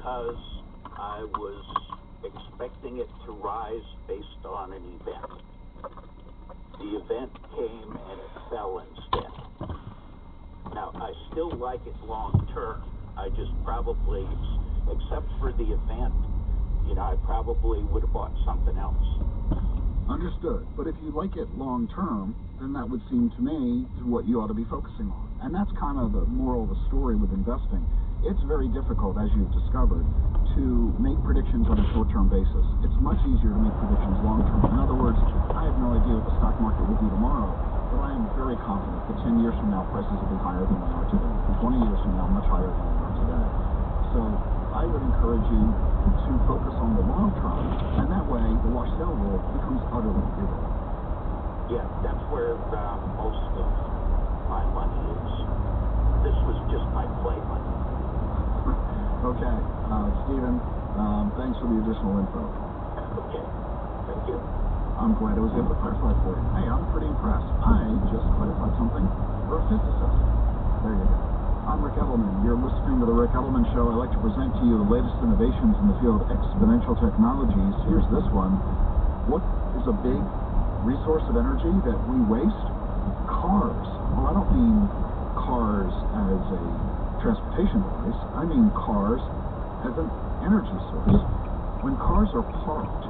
because I was expecting it to rise based on an event. The event came and it fell instead. Now, I still like it long term. I just probably, except for the event, you know, I probably would have bought something else. Understood. But if you like it long term, then that would seem to me to what you ought to be focusing on. And that's kind of the moral of the story with investing. It's very difficult, as you've discovered, to make predictions on a short-term basis. It's much easier to make predictions long-term. In other words, I have no idea what the stock market will do tomorrow, but I am very confident that 10 years from now, prices will be higher than they are today. And 20 years from now, much higher than they are today. So I would encourage you to focus on the long term, and that way the wash sale rule becomes utterly irrelevant. Yeah, that's where most of my money is. This was just my play money. Okay, Stephen, thanks for the additional info. Okay, thank you. I'm glad I was able to clarify for you. Hey, I'm pretty impressed. I just clarified something for a physicist. There you go. I'm Rick Edelman. You're listening to The Rick Edelman Show. I'd like to present to you the latest innovations in the field of exponential technologies. Here's this one. What is a big resource of energy that we waste? Cars. Well, I don't mean cars as a transportation device. I mean cars as an energy source. When cars are parked,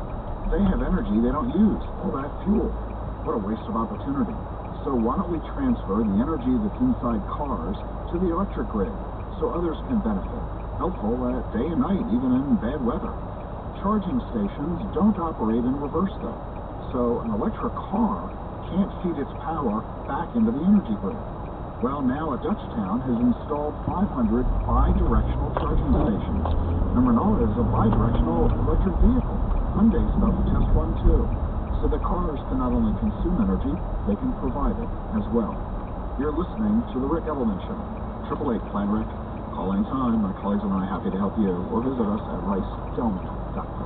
they have energy they don't use. All that fuel. What a waste of opportunity. So why don't we transfer the energy that's inside cars to the electric grid so others can benefit? Helpful day and night, even in bad weather. Charging stations don't operate in reverse though. So an electric car can't feed its power back into the energy grid. Well, now a Dutch town has installed 500 bi-directional charging stations. And Renault is a bi-directional electric vehicle. Hyundai's about to test one too. So the cars can not only consume energy, they can provide it as well. You're listening to The Rick Edelman Show. 888-PLAN-RICK. Call anytime. My colleagues and I are happy to help you. Or visit us at ricedelman.com.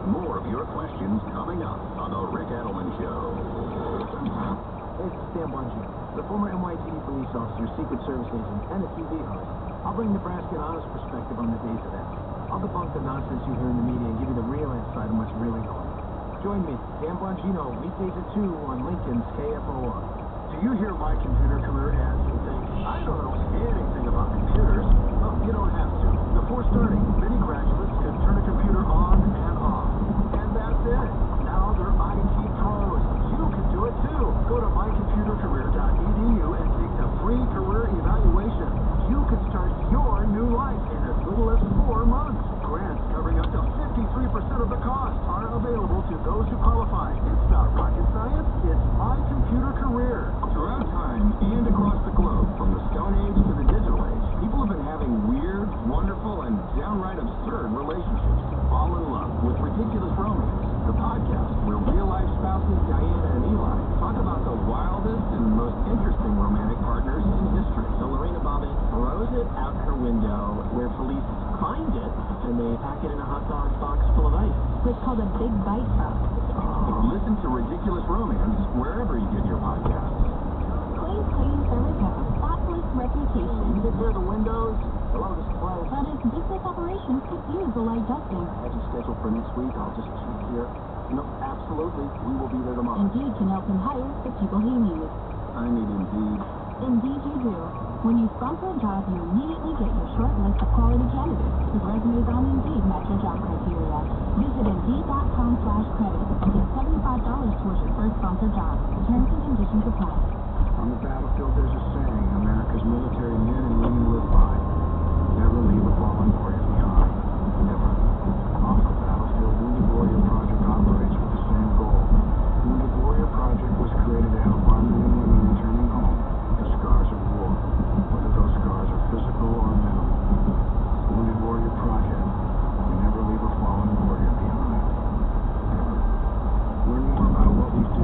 More of your questions coming up on The Rick Edelman Show. Hey, it's Dan Bungee, the former NYPD police officer, Secret Service agent, and a TV host. I'll bring Nebraska and honest perspective on the day's events. I'll debunk the nonsense you hear in the media and give you the real insight on what's really going on. Join me, Dan Bongino, weekdays at 2 on Lincoln's KFOR. Do you hear my computer career ads and think, I don't know anything about computers? Well, you don't have to. Before starting, many graduates can turn a computer on and off. And that's it. Now they're IT pros. You can do it too. Go to mycomputercareer.edu and take the free career evaluation. You can start your new life in as little as 4 months. Grants covering up to 53% of the cost are available to those who qualify. It's not rocket science. It's My Computer Career. Throughout time and across the globe, from the Stone Age to the Digital Age, people have been having weird, wonderful, and downright absurd relationships. Fall in love with Ridiculous Romance, the podcast where real-life spouses Diana and Eli talk about the wildest and most interesting romantic partners in history. So Lorena Bobbitt throws it out her window where police find it, and they pack it in a hot dog box full of ice. It's called a big bite box. Listen to Ridiculous Romance wherever you get your podcasts. Claims service has a spotless reputation. You take care of the windows. Hello, this is Clay. But its business operations could use a light dusting. I had you scheduled for next week. I'll just check here. No, absolutely. We will be there tomorrow. Indeed can help him hire the people he needs. I need Indeed. Indeed you do. When you sponsor a job, you immediately get your short list of quality candidates whose resumes on Indeed match your job criteria. Visit Indeed.com/credit and get $75 towards your first sponsored job. Terms and conditions apply. On the battlefield, there's a saying America's military men and women live by. Never leave a fallen warrior behind. Never. Off the battlefield, Wounded Warrior Project operates with the same goal. Wounded Warrior Project was created to help our men and women returning home with the scars of war, whether those scars are physical or mental. Wounded Warrior Project. We never leave a fallen warrior behind. Never. Learn more about what we do